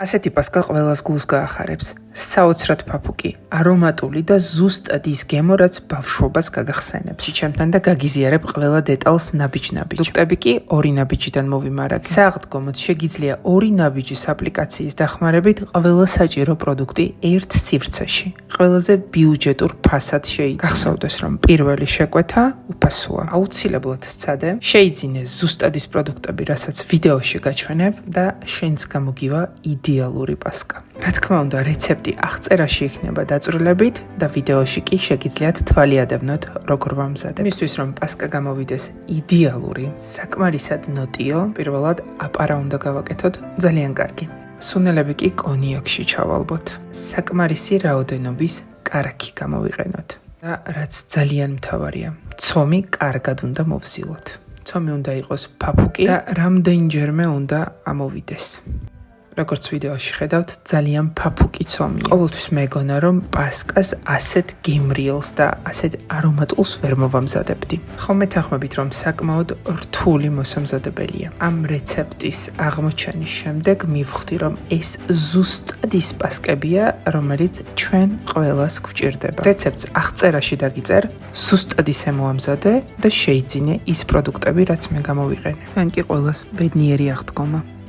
ასეთი პასკა ყველას გულს გაახარებს. საოცრად ფაფუკი, არომატული და ზუსტად ის გემო, რაც ბავშვობას გაგახსენებს. ჩემთან და გაგიზიარებ ყველა დეტალს ნაბიჯ-ნაბიჯ. პროდუქტები კი ორი ნაბიჯიდან მოვიმარაგე. საღდგომოდ შეგიძლია ორი ნაბიჯის აპლიკაციის დახმარებით ყველა საჭირო პროდუქტი ერთ სივრცეში. ყველაზე ბიუჯეტურ ფასად შეიძლება. გახსოვდეს, რომ პირველი შეკვეთა უფასოა. აუცილებლად სცადე, შეიძინე ზუსტად ის პროდუქტები, რასაც ვიდეოში გაჩვენებ და შენც გამოგივა იდეალური პასკა. რა თქმა უნდა, რეცეპტი აღწერაში იქნება დაწვრილებით და ვიდეოში კი შეგიძლიათ თვალი ადევნოთ, როგორ ვამზადებ. იმისთვის, რომ პასკა გამოვიდეს იდეალური, საკმარისად ნოტიო, პირველად აპარა უნდა გავაკეთოთ ძალიან კარგი. სუნელები კი კონიაკში ჩავალბოთ. საკმარისი რაოდენობის კარაქი გამოვიყენოთ. და რაც ძალიან მთავარია, ცომი კარგად უნდა მოვზილოთ. ცომი უნდა იყოს ფაფუკი და რამდენჯერმე უნდა ამოვიდეს. როგორც ვიდეოში ხედავთ, ძალიან ფაფუკი ცომია. ყოველთვის მეგონა, რომ პასკას ასეთ გემრიელს და ასეთ არომატულს ვერ მოვამზადებდი. ხოლმე თანხმობით, რომ საკმაოდ რთული მოსამზადებელია. ამ რეცეპტის აღმოჩენის შემდეგ მივხვდი, რომ ეს ზუსტად ის პასკებია, რომელიც ჩვენ ყველას გვჭირდება. რეცეპტს აღწერაში დაგიწერ, ზუსტად ისე მოამზადე და შეიძინე ის პროდუქტები, რაც მე გამოვიყენე. მან კი ყველას ბედნიერი აღდგომა.